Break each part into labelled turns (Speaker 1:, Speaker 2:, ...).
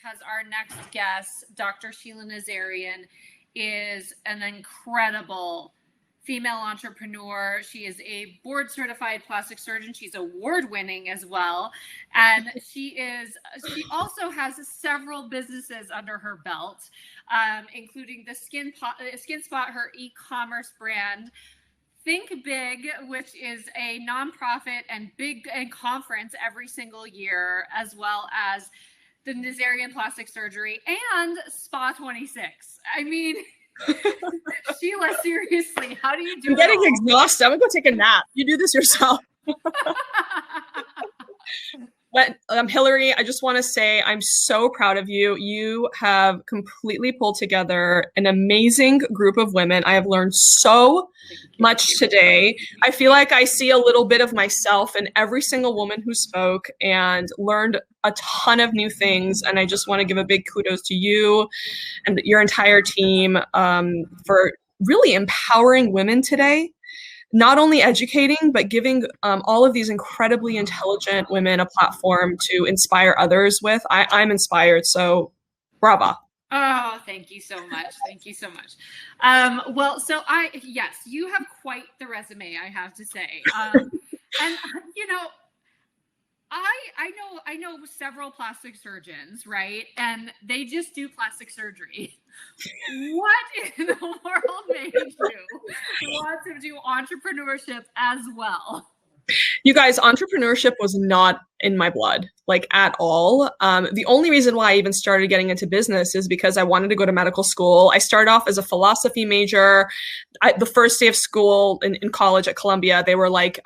Speaker 1: because our next guest, Dr. Sheila Nazarian, is an incredible female entrepreneur. She is a board certified plastic surgeon. She's award winning as well. And she also has several businesses under her belt, including the Skin Spot, her e-commerce brand, Think Big, which is a nonprofit and conference every single year, as well as the Nazarian Plastic Surgery and Spa 26. I mean, Sheila, seriously, how do you do it?
Speaker 2: I'm getting exhausted. I'm gonna go take a nap. You do this yourself. But Hillary, I just want to say I'm so proud of you. You have completely pulled together an amazing group of women. I have learned so much today. I feel like I see a little bit of myself in every single woman who spoke and learned a ton of new things. And I just want to give a big kudos to you and your entire team for really empowering women today. Not only educating, but giving all of these incredibly intelligent women a platform to inspire others with. I'm inspired, so brava.
Speaker 1: Oh, thank you so much. Thank you so much. Yes, you have quite the resume, I have to say. And you know, I know several plastic surgeons, right? And they just do plastic surgery. What in the world made you want to do entrepreneurship as well?
Speaker 2: You guys, entrepreneurship was not in my blood, like at all. The only reason why I even started getting into business is because I wanted to go to medical school. I started off as a philosophy major. The first day of school in college at Columbia, they were like,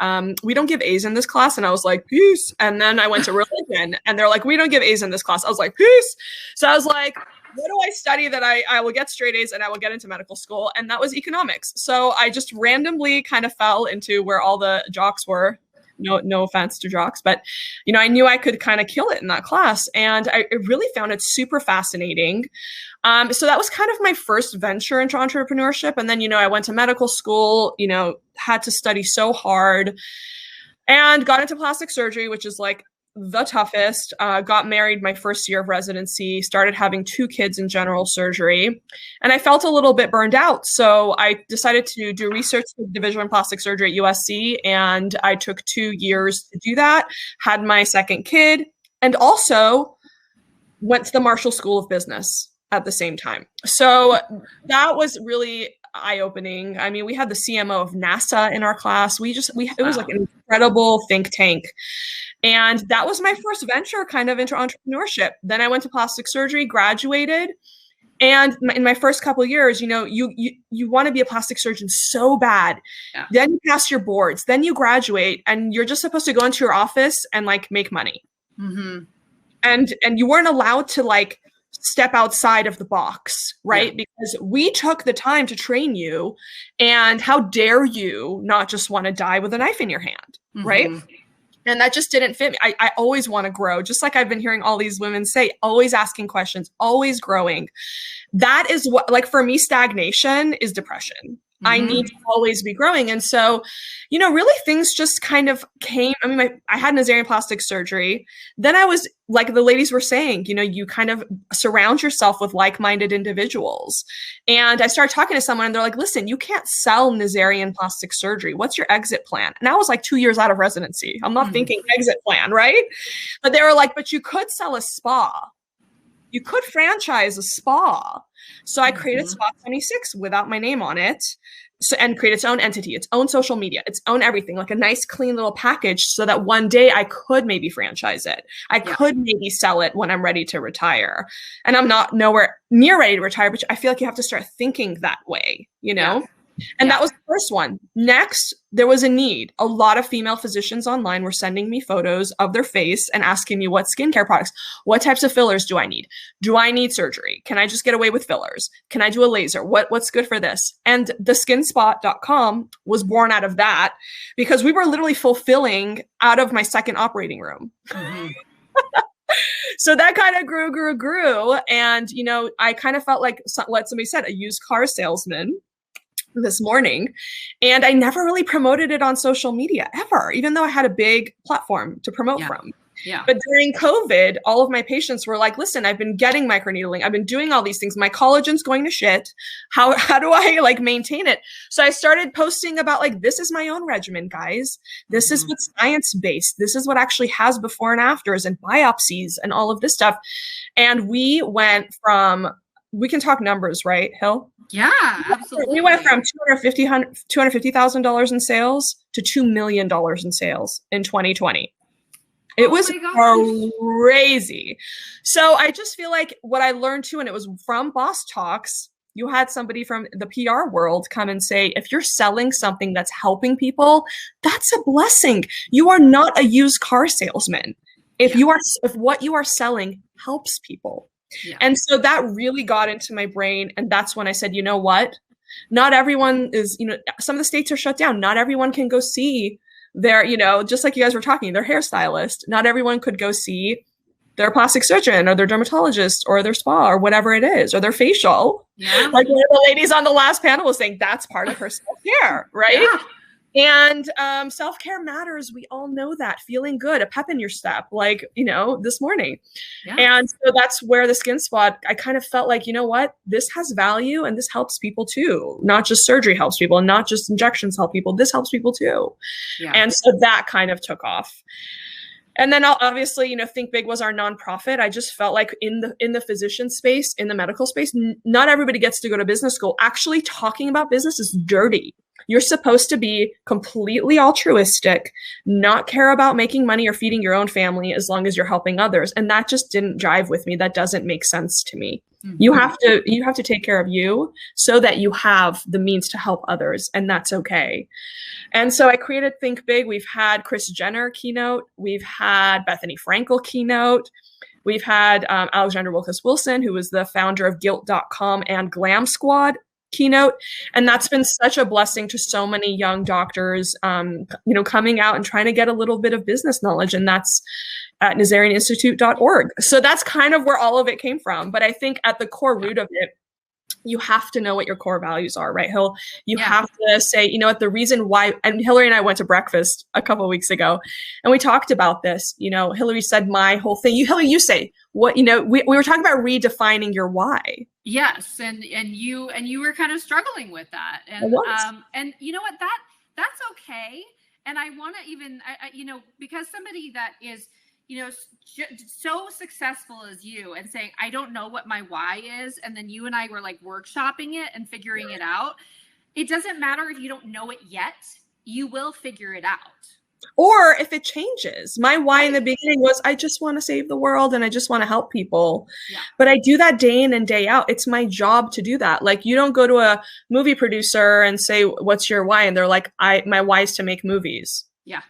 Speaker 2: we don't give A's in this class. And I was like, peace. And then I went to religion and they're like, we don't give A's in this class. I was like, peace. So I was like, what do I study that I will get straight A's and I will get into medical school? And that was economics. So I just randomly kind of fell into where all the jocks were. No offense to jocks, but you know, I knew I could kind of kill it in that class, and I really found it super fascinating. So that was kind of my first venture into entrepreneurship. And then, you know, I went to medical school, you know, had to study so hard, and got into plastic surgery, which is like the toughest. Got married my first year of residency, started having 2 kids in general surgery, and I felt a little bit burned out. So I decided to do research in the Division of Plastic Surgery at USC, and I took 2 years to do that, had my second kid, and also went to the Marshall School of Business at the same time. So that was really eye-opening. I mean, we had the CMO of NASA in our class. It was like an incredible think tank. And that was my first venture kind of into entrepreneurship. Then I went to plastic surgery, graduated. And in my first couple of years, you know, you want to be a plastic surgeon so bad. Yeah. Then you pass your boards, then you graduate, and you're just supposed to go into your office and like make money. Mm-hmm. And you weren't allowed to like step outside of the box, right? Yeah. Because we took the time to train you, and how dare you not just want to die with a knife in your hand, mm-hmm. right? And that just didn't fit me. I always want to grow, just like I've been hearing all these women say, always asking questions, always growing. That is what, like for me, stagnation is depression. Mm-hmm. I need to always be growing. And so, you know, really things just kind of came. I mean, I had Nazarian plastic surgery. Then I was, like the ladies were saying, you know, you kind of surround yourself with like-minded individuals. And I started talking to someone and they're like, listen, you can't sell Nazarian plastic surgery. What's your exit plan? And I was like 2 years out of residency. I'm not thinking exit plan, right? But they were like, but you could sell a spa. You could franchise a spa. So I created Spa 26 without my name on it. So, and create its own entity, its own social media, its own everything, like a nice, clean little package, so that one day I could maybe franchise it. I could maybe sell it when I'm ready to retire. And I'm not nowhere near ready to retire, but I feel like you have to start thinking that way, you know? Yeah. And that was the first one. Next, there was a need. A lot of female physicians online were sending me photos of their face and asking me what skincare products, what types of fillers do I need? Do I need surgery? Can I just get away with fillers? Can I do a laser? What's good for this? And the skinspot.com was born out of that, because we were literally fulfilling out of my second operating room. Mm-hmm. So that kind of grew. And, you know, I kind of felt like what somebody said, a used car salesman this morning. And I never really promoted it on social media ever, even though I had a big platform to promote from.
Speaker 1: Yeah.
Speaker 2: But during COVID, all of my patients were like, listen, I've been getting microneedling. I've been doing all these things. My collagen's going to shit. How do I like maintain it? So I started posting about like, this is my own regimen, guys. This is what's science-based. This is what actually has before and afters and biopsies and all of this stuff. And we went from, we can talk numbers, right, Hill?
Speaker 1: Yeah, absolutely.
Speaker 2: We went from $250,000 in sales to $2 million in sales in 2020. It was crazy. So I just feel like what I learned too, and it was from Boss Talks, you had somebody from the PR world come and say, if you're selling something that's helping people, that's a blessing. You are not a used car salesman. If what you are selling helps people. Yeah. And so that really got into my brain. And that's when I said, you know what? Not everyone is, some of the states are shut down. Not everyone can go see their, just like you guys were talking, their hairstylist. Not everyone could go see their plastic surgeon or their dermatologist or their spa or whatever it is, or their facial. Yeah. Like one of the ladies on the last panel was saying, that's part of her self-care, right? Yeah. And self-care matters. We all know that. Feeling good, a pep in your step, like, this morning. Yeah. And so that's where the Skin Spot, I kind of felt like, you know what? This has value and this helps people too. Not just surgery helps people and not just injections help people. This helps people too. Yeah. And so that kind of took off. And then obviously, Think Big was our nonprofit. I just felt like in the physician space, in the medical space, not everybody gets to go to business school. Actually, talking about business is dirty. You're supposed to be completely altruistic, not care about making money or feeding your own family as long as you're helping others. And that just didn't jive with me. That doesn't make sense to me. Mm-hmm. You have to take care of you so that you have the means to help others, and that's okay. And so I created Think Big. We've had Kris Jenner keynote. We've had Bethany Frankel keynote. We've had Alexandra Wilkes-Wilson, who was the founder of Guilt.com and Glam Squad keynote. And that's been such a blessing to so many young doctors, coming out and trying to get a little bit of business knowledge. And that's at Nazarianinstitute.org. So that's kind of where all of it came from. But I think at the core root of it, you have to know what your core values are, right, Hill? You have to say, the reason why, and Hillary and I went to breakfast a couple of weeks ago, and we talked about this. Hillary said my whole thing. Hillary, you say what, we were talking about redefining your why.
Speaker 1: Yes, and you were kind of struggling with that, and and you know what, that's okay. And I want to even, because somebody that is, so successful as you and saying, I don't know what my why is. And then you and I were like workshopping it and figuring it out. It doesn't matter if you don't know it yet, you will figure it out.
Speaker 2: Or if it changes. My why in the beginning was, I just want to save the world and I just want to help people. Yeah. But I do that day in and day out. It's my job to do that. Like, you don't go to a movie producer and say, what's your why? And they're like, my why is to make movies. Yeah.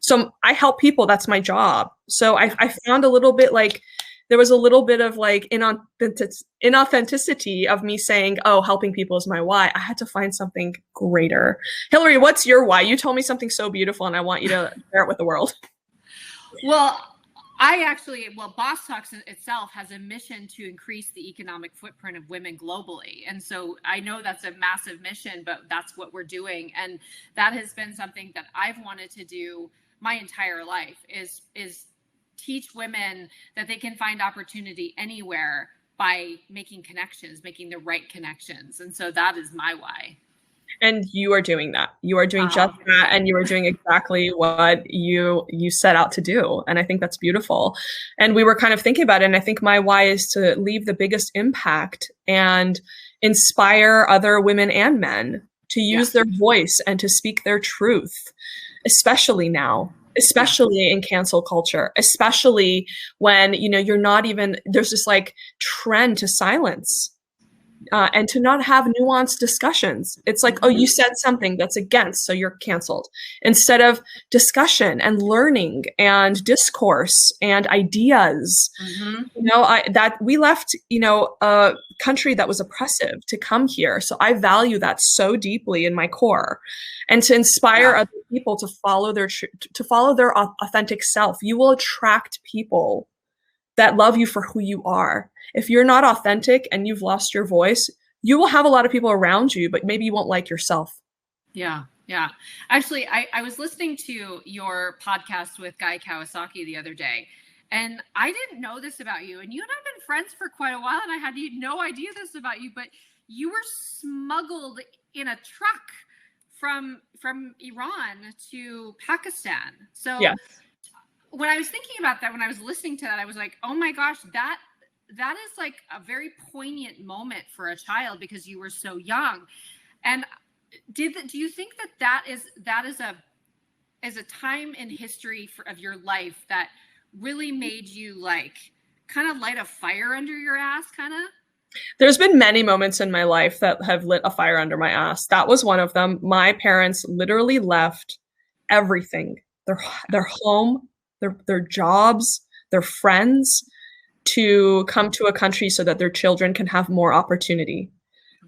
Speaker 2: So I help people. That's my job. So I found a little bit like there was a little bit of like inauthenticity of me saying, oh, helping people is my why. I had to find something greater. Hillary, what's your why? You told me something so beautiful and I want you to share it with the world.
Speaker 1: Well, Boss Talks itself has a mission to increase the economic footprint of women globally. And so I know that's a massive mission, but that's what we're doing. And that has been something that I've wanted to do my entire life is teach women that they can find opportunity anywhere by making connections, making the right connections. And so that is my why.
Speaker 2: And you are doing that. You are doing just that. And you are doing exactly what you set out to do. And I think that's beautiful. And we were kind of thinking about it. And I think my why is to leave the biggest impact and inspire other women and men to use their voice and to speak their truth, especially now. Especially in cancel culture, especially when, you're not even, there's this like trend to silence and to not have nuanced discussions. It's like, oh, you said something that's against, so you're canceled. Instead of discussion and learning and discourse and ideas, that we left, a country that was oppressive to come here. So I value that so deeply in my core, and to inspire other people to follow their authentic self. You will attract people that love you for who you are. If you're not authentic and you've lost your voice, you will have a lot of people around you, but maybe you won't like yourself.
Speaker 1: Yeah. Yeah. Actually, I was listening to your podcast with Guy Kawasaki the other day, and I didn't know this about you. And you and I have been friends for quite a while, and I had no idea this about you, but you were smuggled in a truck from Iran to Pakistan. So
Speaker 2: Yes.
Speaker 1: when I was thinking about that, when I was listening to that, I was like, oh my gosh, that is like a very poignant moment for a child because you were so young. And do you think that is a time in history of your life that really made you like kind of light a fire under your ass, kind of?
Speaker 2: There's been many moments in my life that have lit a fire under my ass. That was one of them. My parents literally left everything, their home, their jobs, their friends, to come to a country so that their children can have more opportunity.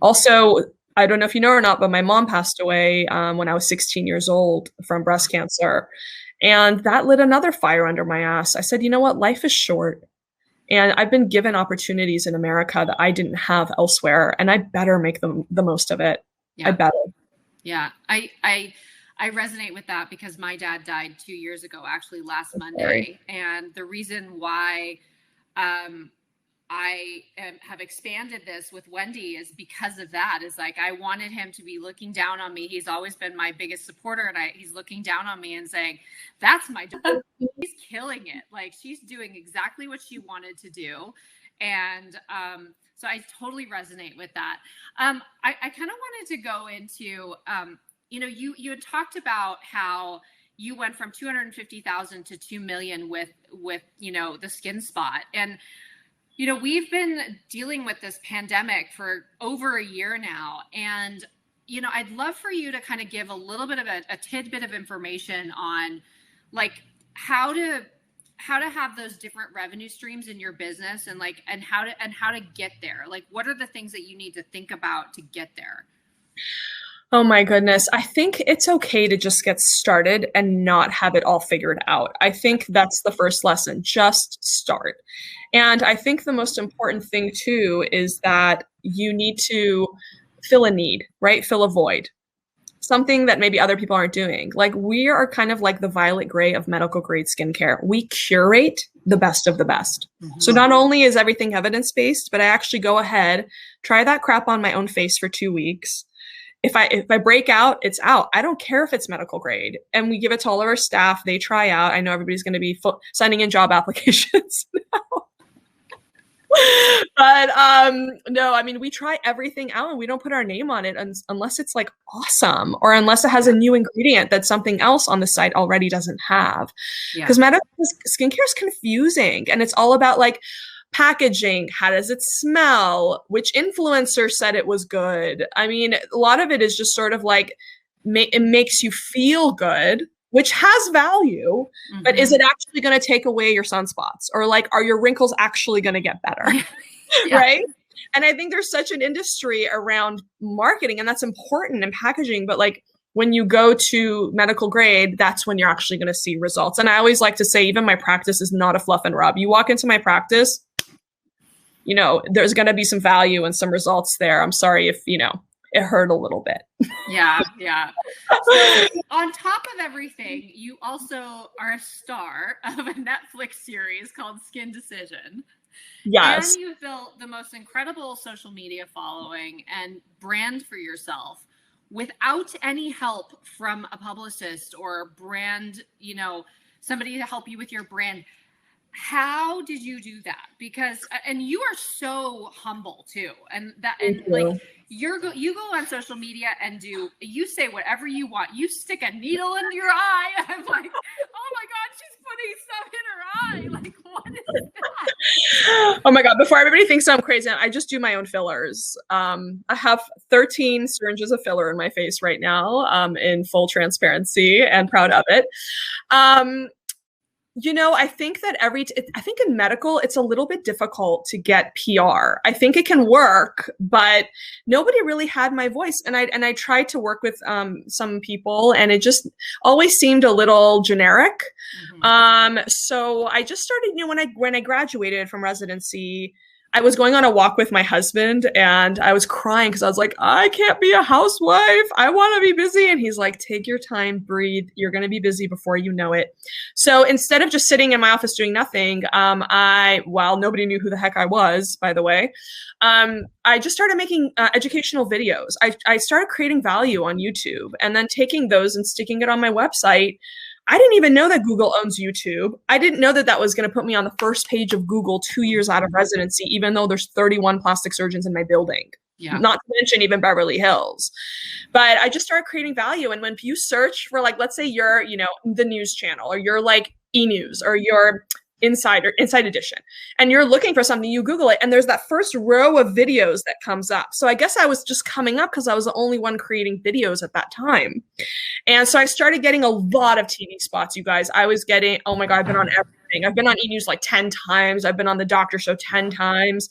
Speaker 2: Also, I don't know if you know or not, but my mom passed away when I was 16 years old from breast cancer. And that lit another fire under my ass. I said, you know what? Life is short. And I've been given opportunities in America that I didn't have elsewhere. And I better make the most of it.
Speaker 1: Yeah.
Speaker 2: I better.
Speaker 1: Yeah. I resonate with that because my dad died 2 years ago, actually last Monday. And the reason why I have expanded this with Wendy is because of that. Is like, I wanted him to be looking down on me. He's always been my biggest supporter, and he's looking down on me and saying, that's my daughter. She's killing it. Like, she's doing exactly what she wanted to do. And so I totally resonate with that. I kind of wanted to go into, you had talked about how you went from 250,000 to 2 million with the skin spot. And we've been dealing with this pandemic for over a year now. And, I'd love for you to kind of give a little bit of a tidbit of information on like how to have those different revenue streams in your business and how to get there. Like, what are the things that you need to think about to get there?
Speaker 2: Oh my goodness. I think it's okay to just get started and not have it all figured out. I think that's the first lesson. Just start. And I think the most important thing too is that you need to fill a need, right? Fill a void. Something that maybe other people aren't doing. Like, we are kind of like the violet gray of medical grade skincare. We curate the best of the best. Mm-hmm. So not only is everything evidence-based, but I actually go ahead, try that crap on my own face for 2 weeks. If I break out, it's out. I don't care if it's medical grade. And we give it to all of our staff. They try out. I know everybody's going to be signing in job applications now. But no, I mean, we try everything out and we don't put our name on it unless it's like awesome, or unless it has a new ingredient that something else on the site already doesn't have. Because medical skincare is confusing, and it's all about like packaging, how does it smell, which influencer said it was good. I mean, a lot of it is just sort of like it makes you feel good, which has value, but is it actually going to take away your sunspots, or like, are your wrinkles actually going to get better? Right? And I think there's such an industry around marketing, and that's important in packaging, but like when you go to medical grade, that's when you're actually going to see results. And I always like to say, even my practice is not a fluff and rub. You walk into my practice, there's going to be some value and some results there. I'm sorry if, it hurt a little bit.
Speaker 1: Yeah. So on top of everything, you also are a star of a Netflix series called Skin Decision.
Speaker 2: Yes.
Speaker 1: And you've built the most incredible social media following and brand for yourself without any help from a publicist or a brand, somebody to help you with your brand. How did you do that? Because, and you are so humble too. And you go on social media and you say whatever you want. You stick a needle into your eye. I'm like, oh my God, she's putting stuff in her eye. Like, what is that?
Speaker 2: Oh my God, before everybody thinks I'm crazy, I just do my own fillers. I have 13 syringes of filler in my face right now, in full transparency, and proud of it. I think that I think in medical, it's a little bit difficult to get PR. I think it can work, but nobody really had my voice. And I tried to work with some people, and it just always seemed a little generic. Mm-hmm. So I just started, when I graduated from residency, I was going on a walk with my husband and I was crying because I was like, I can't be a housewife. I want to be busy. And he's like, take your time, breathe. You're going to be busy before you know it. So instead of just sitting in my office doing nothing, while nobody knew who the heck I was, by the way, I just started making educational videos. I started creating value on YouTube and then taking those and sticking it on my website. I didn't even know that Google owns YouTube. I didn't know that that was going to put me on the first page of Google 2 years out of residency, even though there's 31 plastic surgeons in my building. Yeah. Not to mention even Beverly Hills. But I just started creating value. And when you search for, like, let's say you're, the news channel, or you're like e-news, or you're Inside Edition, and you're looking for something, you Google it, and there's that first row of videos that comes up. So I guess I was just coming up because I was the only one creating videos at that time. And so I started getting a lot of TV spots, you guys. I was getting, oh my God, I've been on everything. I've been on e-news like 10 times. I've been on the doctor show 10 times.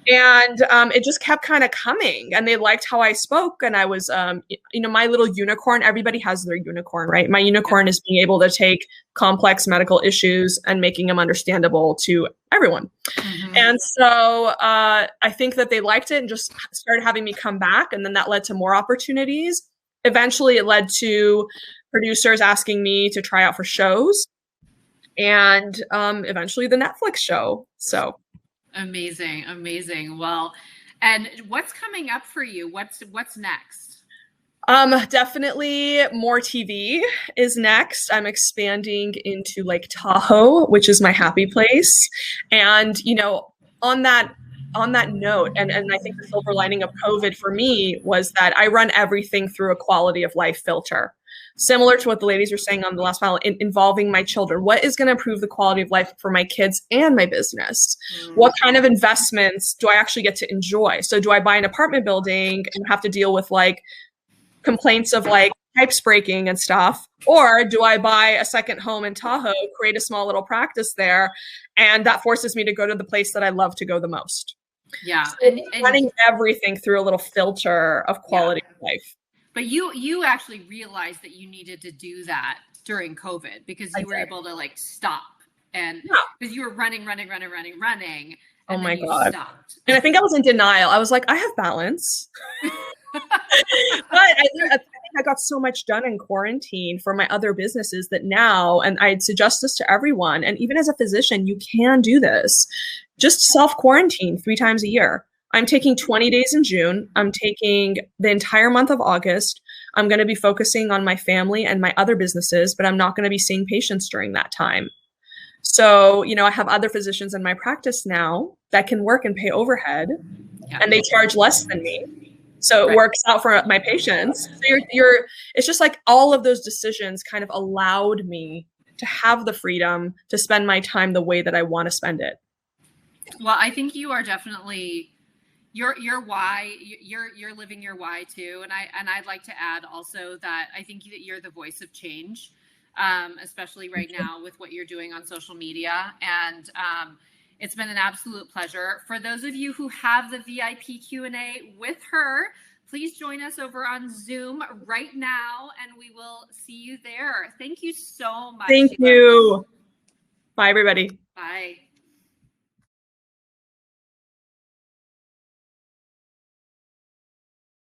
Speaker 2: And it just kept kind of coming. And they liked how I spoke. And I was, my little unicorn, everybody has their unicorn, right? My unicorn is being able to take complex medical issues and making them understandable to everyone. Mm-hmm. And so I think that they liked it and just started having me come back. And then that led to more opportunities. Eventually, it led to producers asking me to try out for shows, and eventually the Netflix show. So amazing. Well, and what's coming up for you? What's next? Definitely more TV is next. I'm expanding into Lake Tahoe, which is my happy place, and on that note, and I think the silver lining of COVID for me was that I run everything through a quality of life filter, similar to what the ladies were saying on the last panel, involving my children. What is going to improve the quality of life for my kids and my business? What kind of investments do I actually get to enjoy? So do I buy an apartment building and have to deal with like complaints of like pipes breaking and stuff? Or do I buy a second home in Tahoe, create a small little practice there, and that forces me to go to the place that I love to go the most? Yeah. So and running everything through a little filter of quality of life. But you actually realized that you needed to do that during COVID because you were able to like stop, and because you were running. Oh my God. Stopped. And I think I was in denial. I was like, I have balance. But I think I got so much done in quarantine for my other businesses that now, and I'd suggest this to everyone, and even as a physician, you can do this. Just self-quarantine 3 times a year. I'm taking 20 days in June. I'm taking the entire month of August. I'm going to be focusing on my family and my other businesses, but I'm not going to be seeing patients during that time. So, I have other physicians in my practice now that can work and pay overhead, and they charge less than me. So it works out for my patients. So it's just like all of those decisions kind of allowed me to have the freedom to spend my time the way that I want to spend it. Well, I think you are definitely your why. You're living your why too, and I'd like to add also that I think that you're the voice of change, especially right now with what you're doing on social media. And it's been an absolute pleasure. For those of you who have the VIP Q&A with her, please join us over on Zoom right now, and we will see you there. Thank you so much. Thank you. Bye, everybody.